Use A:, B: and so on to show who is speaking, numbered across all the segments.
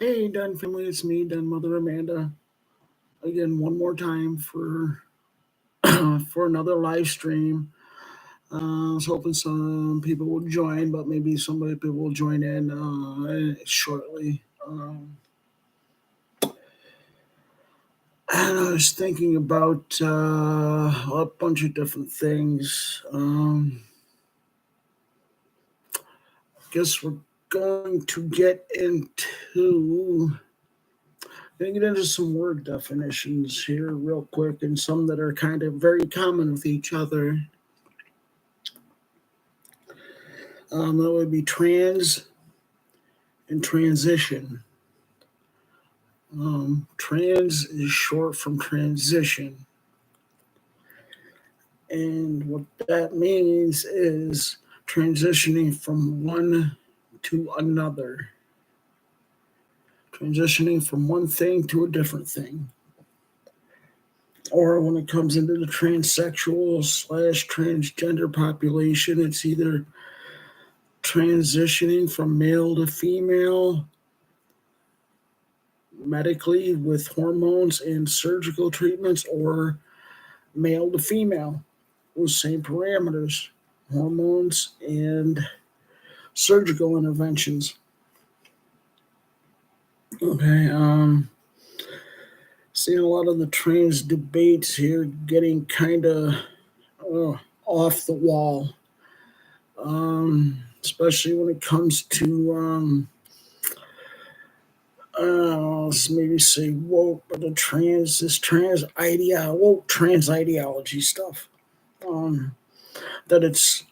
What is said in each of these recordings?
A: Hey, Dun family, it's me, Dun Mother Amanda. Again, one more time for for another live stream. I was hoping some people will join, but maybe somebody people will join in shortly. And I was thinking about a bunch of different things. Guess we're going to get into some word definitions here real quick, and some that are kind of very common with each other. That would be trans and transition. Trans is short from transition. And what that means is transitioning from one to another, transitioning from one thing to a different thing. Or when it comes into the transsexual slash transgender population, it's either transitioning from male to female medically with hormones and surgical treatments, or male to female with same parameters, hormones and surgical interventions. Okay, seeing a lot of the trans debates here getting kind of off the wall, especially when it comes to let's maybe say woke, but this trans ideology stuff. Um, that it's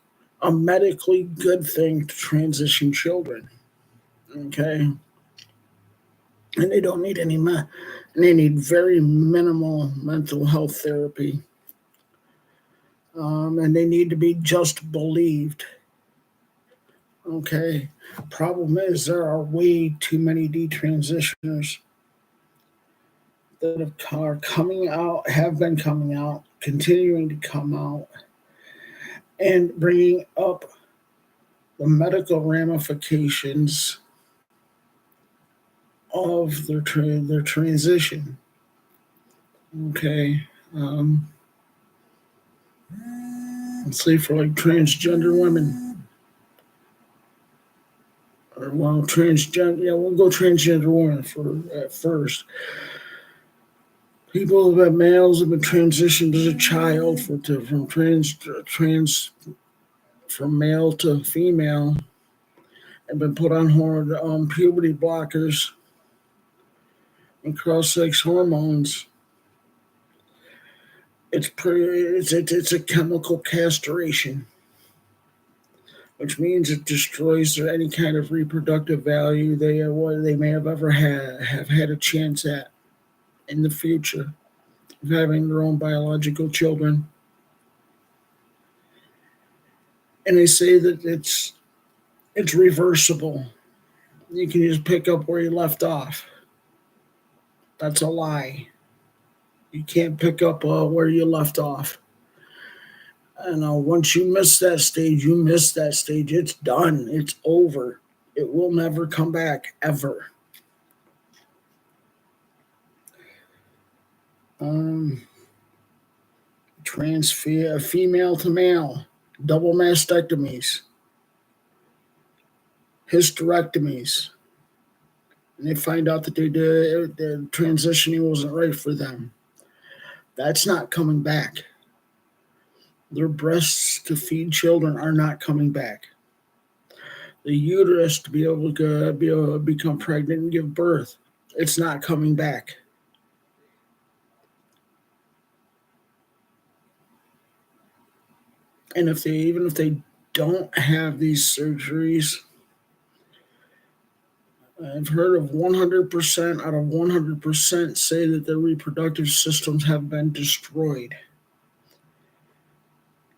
A: a medically good thing to transition children. Okay, and they don't need and they need very minimal mental health therapy, and they need to be just believed. Okay, problem is there are way too many detransitioners that are coming out, have been coming out, continuing to come out, and bringing up the medical ramifications of their transition. Okay, um, let's say for like transgender women, or well, transgender. Yeah, we'll go transgender women for at first. People that males have been transitioned as a child from trans from male to female, and been put on puberty blockers and cross-sex hormones. It's a chemical castration, which means it destroys any kind of reproductive value they may have ever have had a chance at in the future of having their own biological children. And they say that it's reversible. You can just pick up where you left off. That's a lie. You can't pick up where you left off. And once you miss that stage, you miss that stage. It's done. It's over. It will never come back ever. Um, female to male, double mastectomies, hysterectomies, and they find out that the transitioning wasn't right for them. That's not coming back. Their breasts to feed children are not coming back. The uterus to be able to become pregnant and give birth, it's not coming back. And even if they don't have these surgeries, I've heard of 100% out of 100% say that their reproductive systems have been destroyed.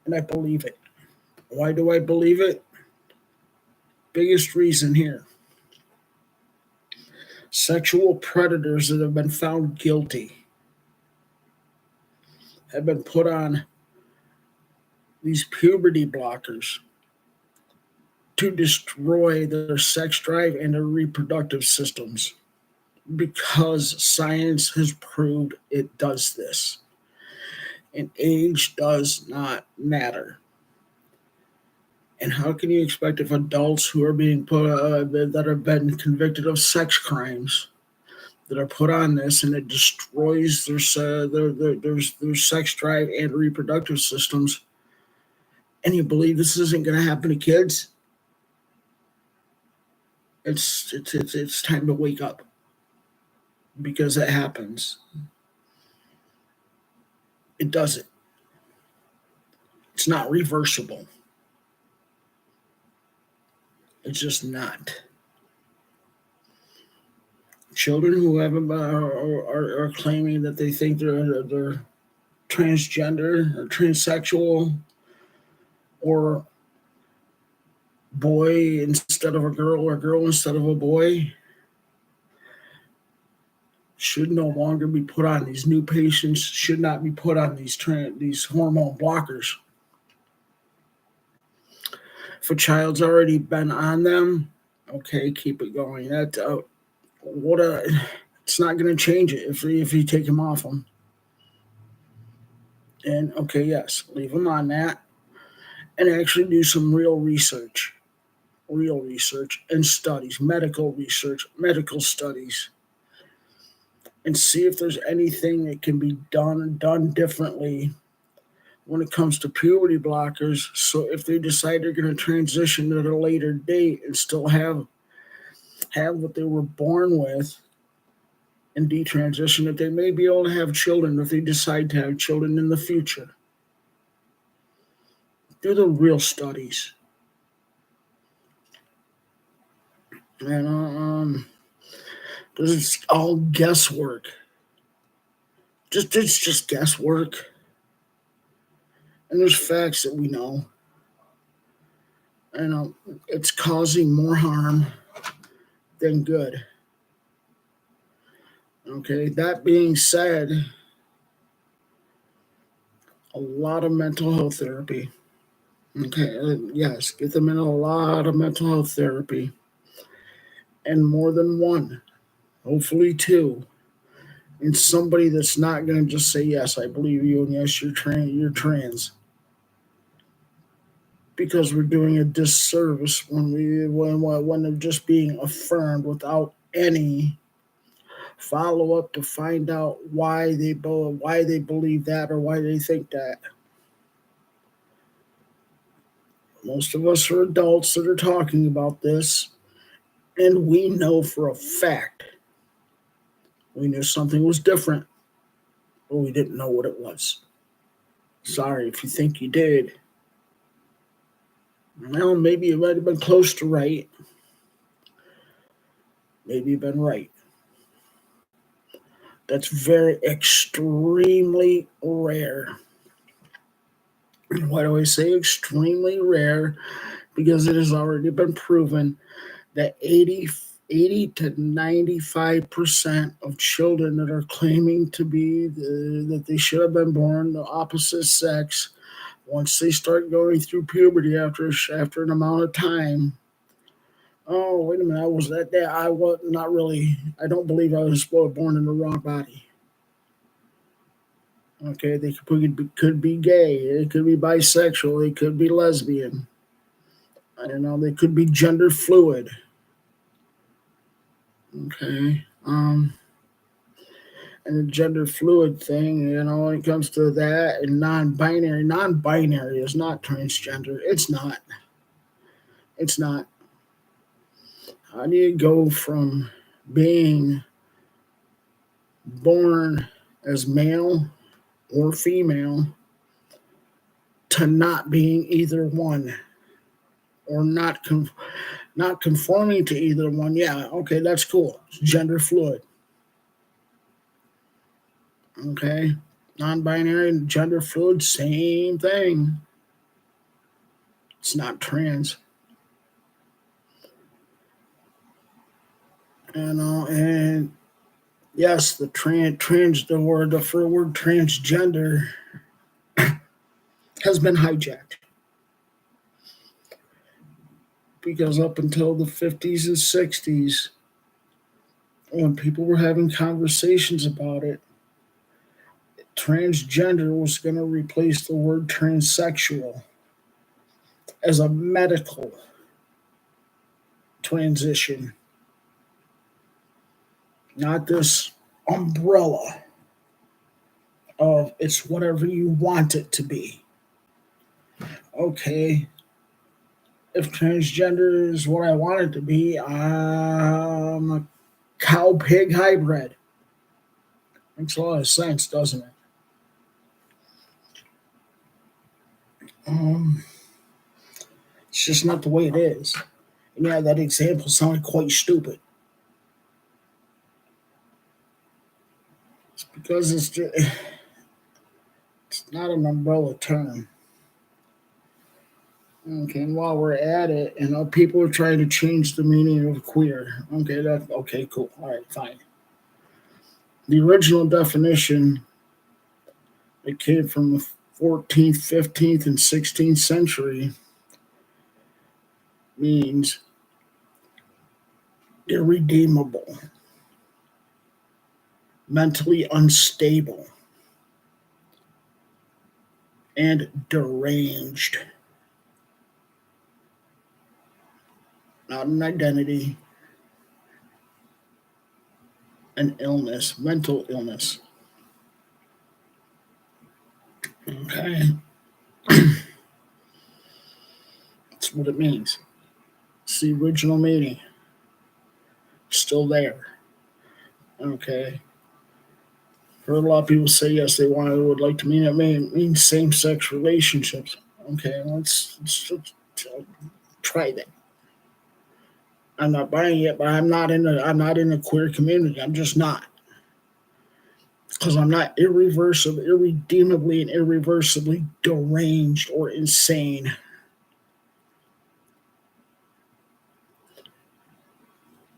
A: And I believe it. Why do I believe it? Biggest reason here: sexual predators that have been found guilty have been put on these puberty blockers to destroy their sex drive and their reproductive systems. because science has proved it does this. And age does not matter. And how can you expect if adults who are being put that have been convicted of sex crimes that are put on this and it destroys their sex drive and reproductive systems, and you believe this isn't going to happen to kids? It's time to wake up, because it happens. It doesn't. It's not reversible. It's just not. Children who haven't are claiming that they think they're transgender or transsexual, or boy instead of a girl or girl instead of a boy, should no longer be put on. These new patients should not be put on these hormone blockers. If a child's already been on them, okay, keep it going. It's not going to change it if you take them off them. And okay, yes, leave them on that, and actually do some real research and studies, medical studies, and see if there's anything that can be done differently when it comes to puberty blockers. So if they decide they're going to transition at a later date and still have what they were born with and detransition, that they may be able to have children if they decide to have children in the future. Do the real studies. And because it's all guesswork. It's just guesswork. And there's facts that we know. And it's causing more harm than good. Okay, that being said, a lot of mental health therapy. Okay, yes, get them in a lot of mental health therapy. And more than one, hopefully two. And somebody that's not going to just say, yes, I believe you, and yes, you're trans. Because we're doing a disservice when they're just being affirmed without any follow up to find out why they believe that or why they think that. Most of us are adults that are talking about this, and we know for a fact we knew something was different, but we didn't know what it was. Sorry if you think you did. Well, maybe you might have been close to right. Maybe you've been right. That's very extremely rare. Why do I say extremely rare? Because it has already been proven that 80 to 95% of children that are claiming to be that they should have been born the opposite sex, once they start going through puberty after an amount of time. Oh, wait a minute, I was that day. I was not really. I don't believe I was born in the wrong body. Okay, they could be gay. They could be bisexual. They could be lesbian. I don't know. They could be gender fluid. Okay. And the gender fluid thing, when it comes to that, and non-binary is not transgender. It's not. It's not. How do you go from being born as male or female to not being either one, or not conforming to either one? Yeah, okay, that's cool. It's gender fluid. Okay, non-binary and gender fluid, same thing. It's not trans. And yes, the word transgender has been hijacked, because up until the 50s and 60s, when people were having conversations about it, transgender was going to replace the word transsexual as a medical transition, not this umbrella of it's whatever you want it to be. Okay, if transgender is what I want it to be, I'm a cow pig hybrid. Makes a lot of sense, doesn't it? Um, it's just not the way it is. And yeah, that example sounded quite stupid. It's because it's not an umbrella term. Okay, and while we're at it, people are trying to change the meaning of queer. Okay, cool. All right, fine. The original definition, it came from the 14th, 15th, and 16th century, means irredeemable, mentally unstable, and deranged. Not an identity, an illness, mental illness. Okay, that's what it means. It's the original meaning. Still there. Okay. Heard a lot of people say yes, would like to mean it may mean same sex relationships. Okay, let's try that. I'm not buying it, but I'm not in the queer community. I'm just not. Because I'm not irredeemably and irreversibly deranged or insane.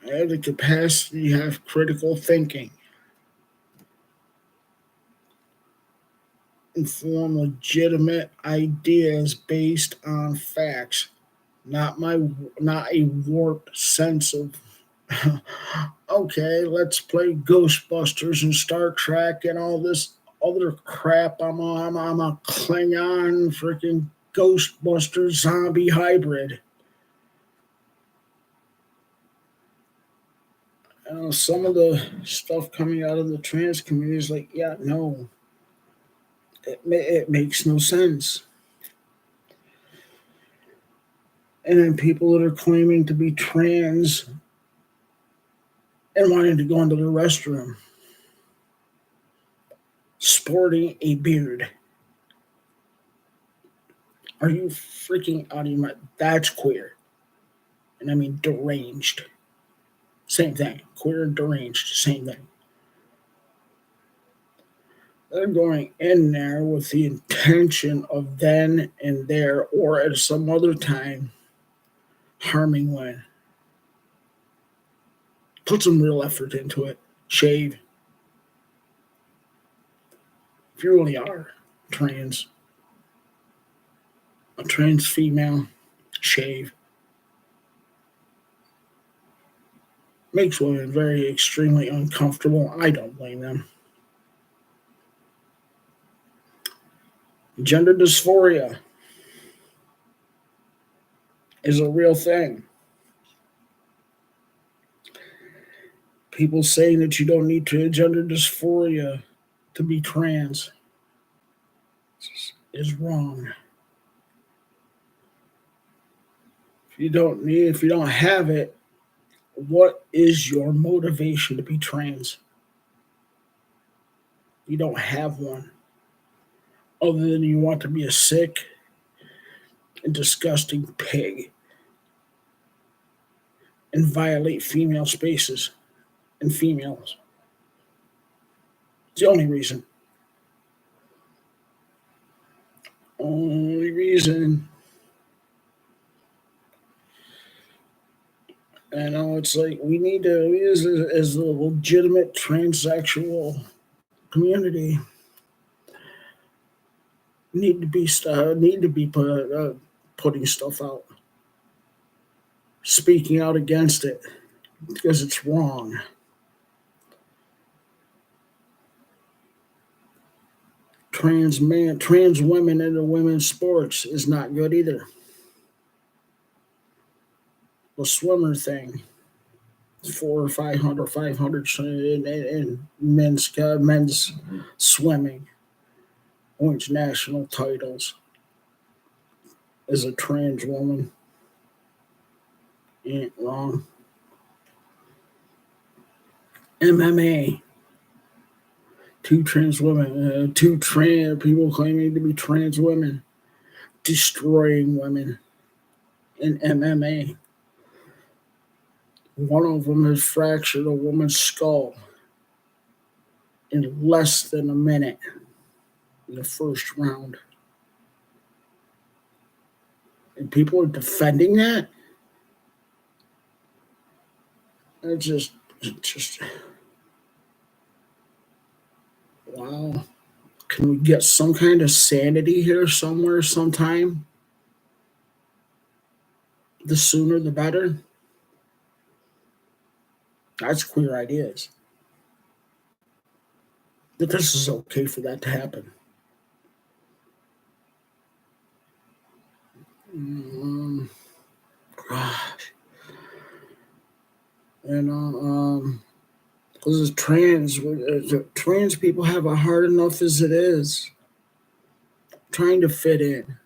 A: I have the capacity to have critical thinking and form legitimate ideas based on facts, not a warped sense of okay, let's play Ghostbusters and Star Trek and all this other crap. I'm a Klingon freaking Ghostbuster zombie hybrid. Some of the stuff coming out of the trans community is like, yeah, no, it makes no sense. And then people that are claiming to be trans and wanting to go into the restroom sporting a beard. Are you freaking out of your mind? That's queer. And I mean deranged. Same thing. Queer and deranged, same thing. They're going in there with the intention of then and there or at some other time harming women. Put some real effort into it. Shave. If you really are trans, a trans female, shave. Makes women very extremely uncomfortable. I don't blame them. Gender dysphoria is a real thing. People saying that you don't need to gender dysphoria to be trans is wrong. If you don't have it, what is your motivation to be trans? You don't have one. Other than you want to be a sick and disgusting pig and violate female spaces and females. It's the only reason. Only reason. I know it's like we need to, as a legitimate transsexual community, need to be putting stuff out, speaking out against it because it's wrong. trans women into women's sports is not good either. The swimmer thing, 500 in men's swimming, wins national titles as a trans woman. Ain't wrong. MMA. Two trans women, two trans people claiming to be trans women, destroying women in MMA. One of them has fractured a woman's skull in less than a minute in the first round. And people are defending that? It's just, wow. Can we get some kind of sanity here somewhere, sometime? The sooner the better. That's queer ideas. That this is okay for that to happen. Gosh. Because trans people have it hard enough as it is, trying to fit in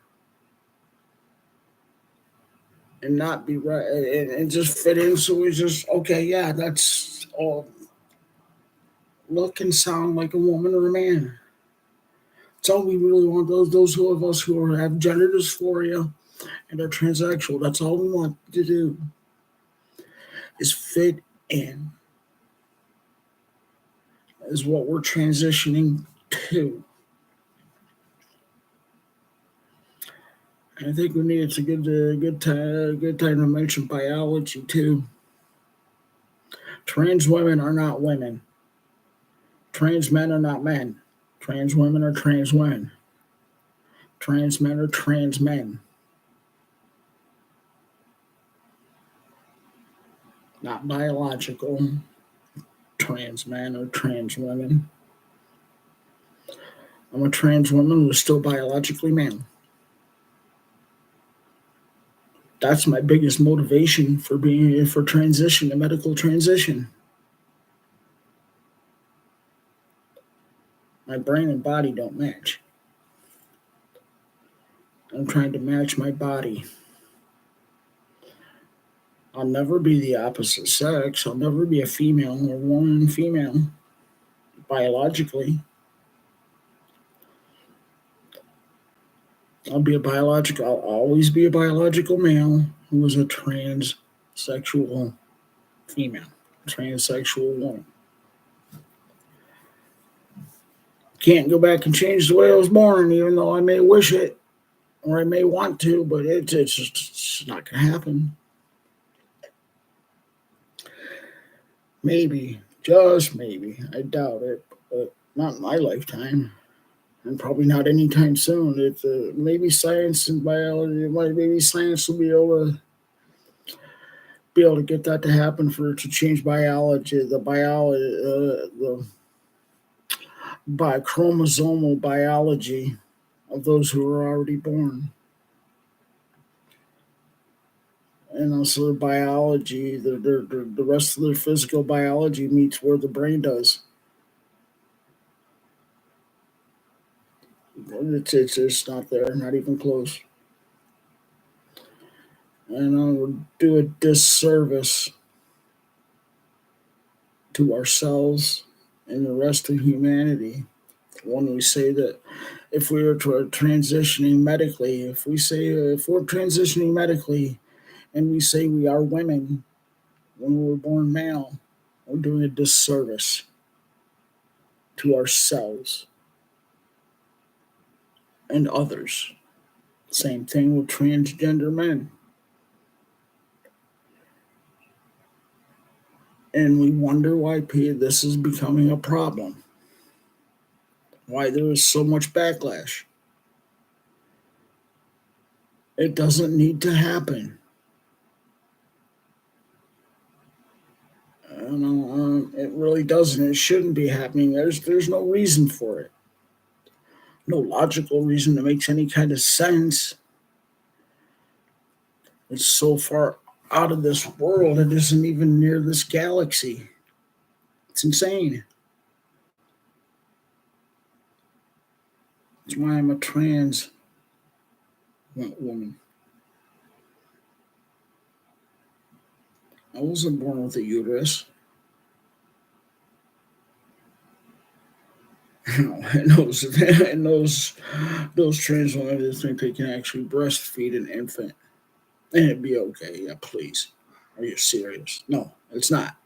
A: and not be right and just fit in. So we just okay, yeah, that's all. Look and sound like a woman or a man. That's all we really want. Those who of us who have gender dysphoria and are transsexual. That's all we want to do is fit in. Is what we're transitioning to. I think we need it's a good time to mention biology too. Trans women are not women. Trans men are not men. Trans women are trans women. Trans men are trans men. Not biological. Trans men or trans women. I'm a trans woman who's still biologically male. That's my biggest motivation for transition, a medical transition. My brain and body don't match. I'm trying to match my body. I'll never be the opposite sex. I'll never be a female or woman female biologically. I'll always be a biological male who is a transsexual female, transsexual woman. Can't go back and change the way I was born, even though I may wish it or I may want to, but it's just not going to happen. Maybe, just maybe. I doubt it, but not in my lifetime. And probably not anytime soon. It's maybe science and biology. Maybe science will be able to get that to happen for it to change biology, by chromosomal biology of those who are already born, and also the biology, the rest of their physical biology meets where the brain does. It's not there, not even close. And I would do a disservice to ourselves and the rest of humanity when we say that if we are transitioning medically, if we're transitioning medically and we say we are women when we were born male, we're doing a disservice to ourselves and others. Same thing with transgender men. And we wonder why this is becoming a problem. Why there is so much backlash. It doesn't need to happen. It really doesn't. It shouldn't be happening. There's no reason for it. No logical reason that makes any kind of sense. It's so far out of this world, it isn't even near this galaxy. It's insane. That's why I'm a trans woman. I wasn't born with a uterus. And those trans women that think they can actually breastfeed an infant and it'd be okay. Yeah, please. Are you serious? No, it's not.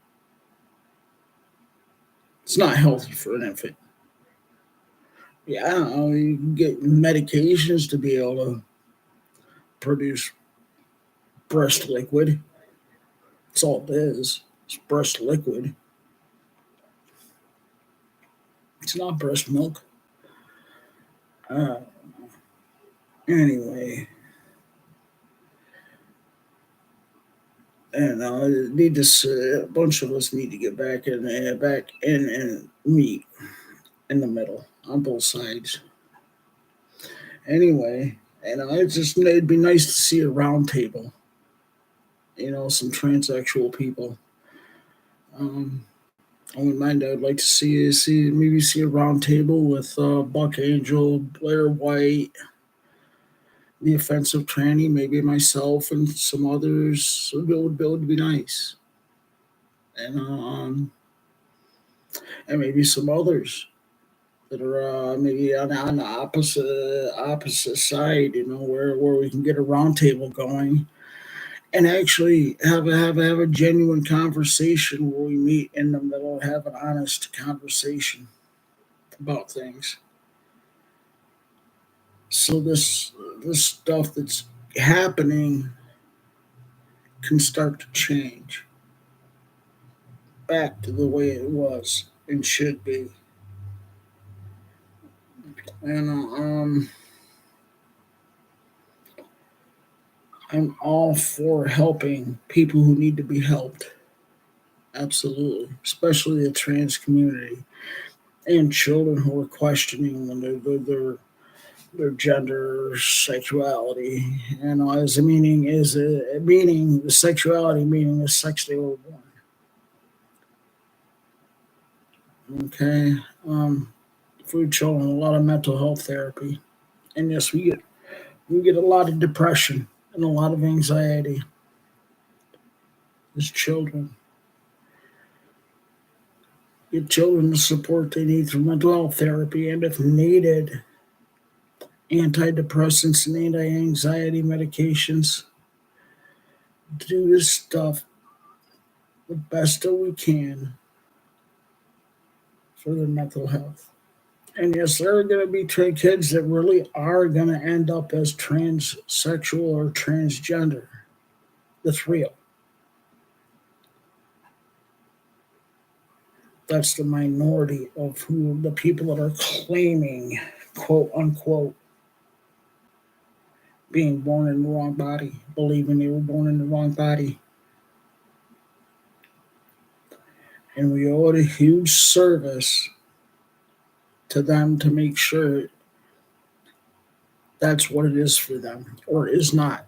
A: It's not healthy for an infant. Yeah, I don't know. You can get medications to be able to produce breast liquid. That's all it is. It's breast liquid. It's not breast milk. Uh, anyway, and need to a bunch of us need to get back in and meet in the middle on both sides. Anyway, it's just it'd be nice to see a round table. Some transsexual people. Um, I wouldn't mind. I'd like to see a round table with Buck Angel, Blair White, the offensive tranny, maybe myself and some others. So it would be nice, and maybe some others that are maybe on the opposite side. Where we can get a round table going and actually have a genuine conversation where we meet in the middle and have an honest conversation about things. So this stuff that's happening can start to change back to the way it was and should be. And I'm all for helping people who need to be helped. Absolutely, especially the trans community and children who are questioning when their gender, sexuality, as a meaning the sexuality meaning the sex they were born. Okay, for children, a lot of mental health therapy, and yes, we get a lot of depression and a lot of anxiety as children. Get children the support they need for mental health therapy, and if needed, antidepressants and anti-anxiety medications. Do this stuff the best that we can for their mental health. And yes, there are going to be kids that really are going to end up as transsexual or transgender. That's real. That's the minority of who the people that are claiming, quote unquote, being born in the wrong body, believing they were born in the wrong body. And we owe it a huge service to them to make sure that's what it is for them or is not.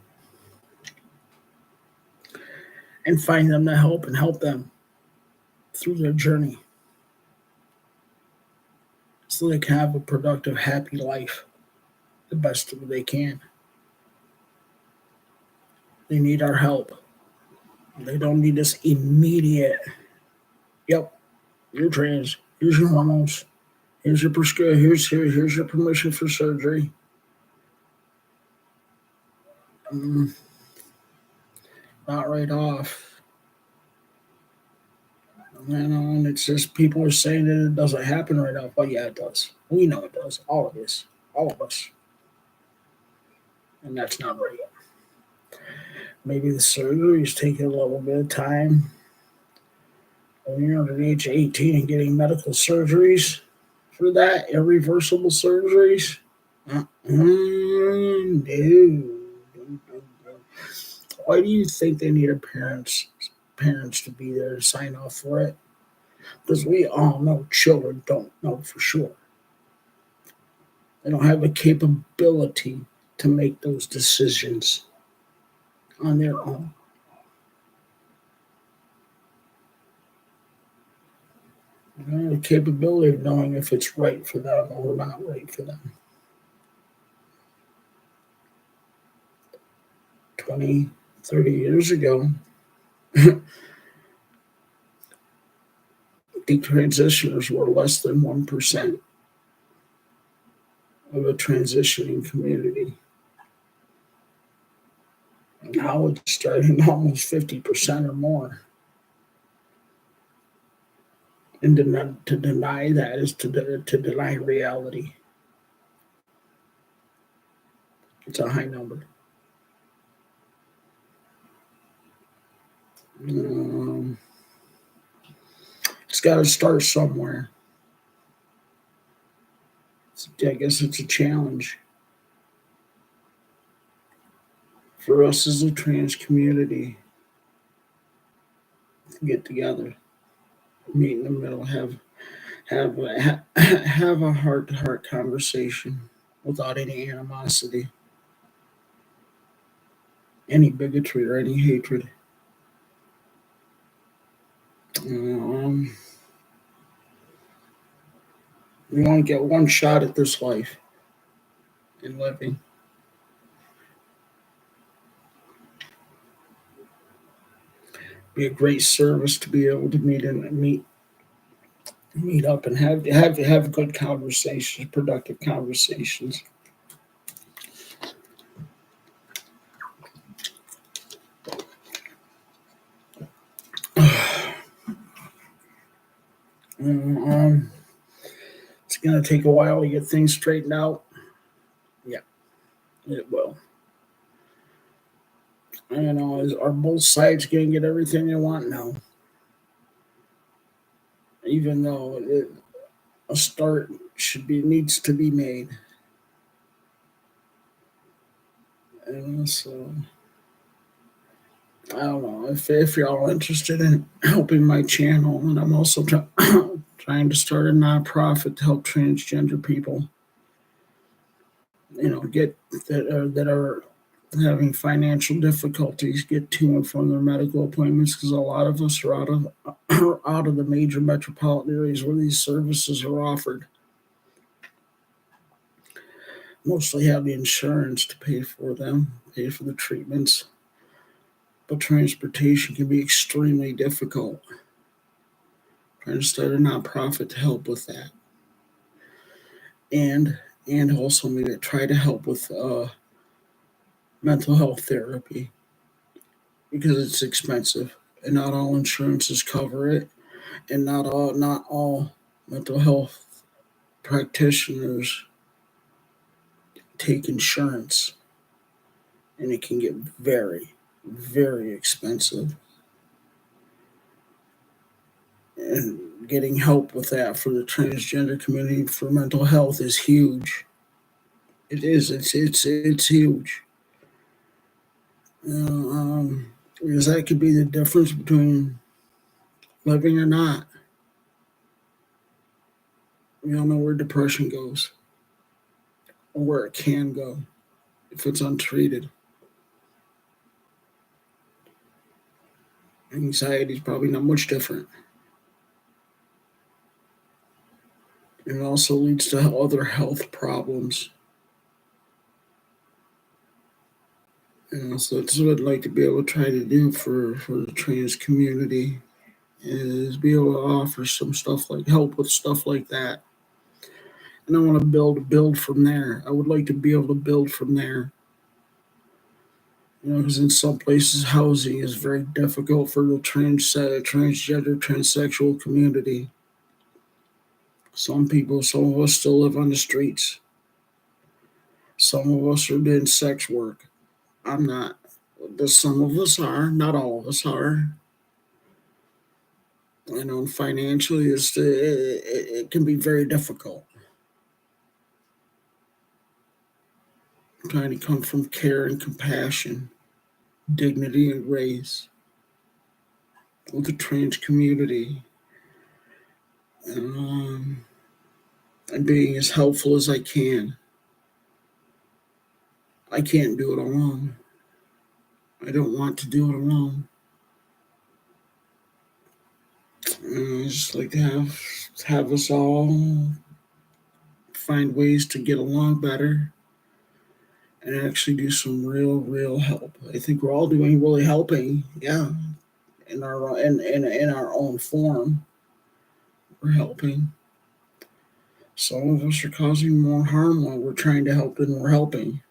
A: And find them the help and help them through their journey so they can have a productive, happy life the best that they can. They need our help. They don't need this immediate, yep, you're trans, here's your hormones, here's your here's your permission for surgery. Mm, not right off. And it's just people are saying that it doesn't happen right off. But yeah, it does. We know it does. All of this. All of us. And that's not right. Maybe the surgeries take a little bit of time. When you're under the age of 18 and getting medical surgeries for that, irreversible surgeries, no. Why do you think they need a parents to be there to sign off for it? Because we all know children don't know for sure. They don't have the capability to make those decisions on their own. They don't have the capability of knowing if it's right for them or not right for them. 20, 30 years ago, detransitioners were less than 1% of a transitioning community. Now it's starting almost 50% or more. And to deny that is to deny reality. It's a high number. It's got to start somewhere. I guess it's a challenge for us as a trans community to get together, meet in the middle, have a heart-to-heart conversation without any animosity, any bigotry, or any hatred. We only get one shot at this life in living. Be a great service to be able to meet up and have good conversations, productive conversations. It's going to take a while to get things straightened out. Yeah, it will. I don't know. Are both sides going to get everything they want? No. Even though a start needs to be made. And so, I don't know if you're all interested in helping my channel, and I'm also trying to start a nonprofit to help transgender people, get that are having financial difficulties get to and from their medical appointments, because a lot of us are out of the major metropolitan areas where these services are offered. Mostly have the insurance to pay for them, pay for the treatments, but transportation can be extremely difficult. Trying to start a nonprofit to help with that, and also maybe try to help with mental health therapy, because it's expensive and not all insurances cover it, and not all mental health practitioners take insurance, and it can get very, very expensive. And getting help with that for the transgender community for mental health is huge. It is. It's huge. Because that could be the difference between living or not. We all know where depression goes, or where it can go if it's untreated. Anxiety is probably not much different. It also leads to other health problems. So that's what I'd like to be able to try to do for the trans community, is be able to offer some stuff like help with stuff like that. And I want to build from there. I would like to be able to build from there. Because in some places housing is very difficult for the transgender, transsexual community. Some of us still live on the streets. Some of us are doing sex work. I'm not. Some of us are. Not all of us are. Financially, it can be very difficult. Trying to come from care and compassion, dignity and grace with the trans community, and being as helpful as I can. I can't do it alone. I don't want to do it alone. I just like to have us all find ways to get along better and actually do some real help. I think we're all doing really helping, yeah, in our own form. We're helping. Some of us are causing more harm while we're trying to help than we're helping.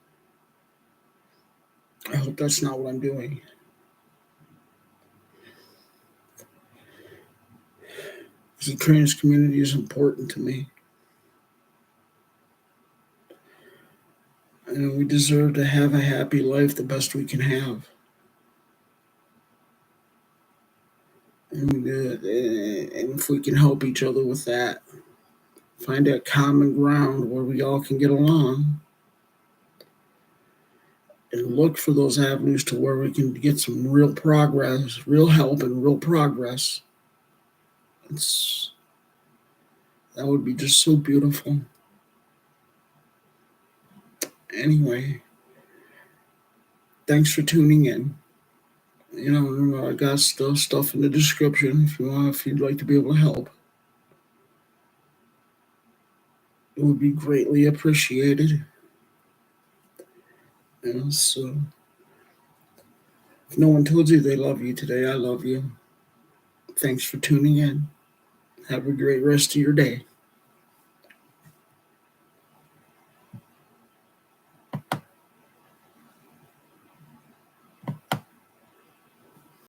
A: I hope that's not what I'm doing. Because the trans community is important to me. And we deserve to have a happy life the best we can have. And if we can help each other with that, find that common ground where we all can get along and look for those avenues to where we can get some real progress, real help, and real progress. It's, that would be just so beautiful. Anyway, thanks for tuning in. I got stuff in the description if you'd like to be able to help. It would be greatly appreciated. And so, if no one told you they love you today, I love you. Thanks for tuning in. Have a great rest of your day.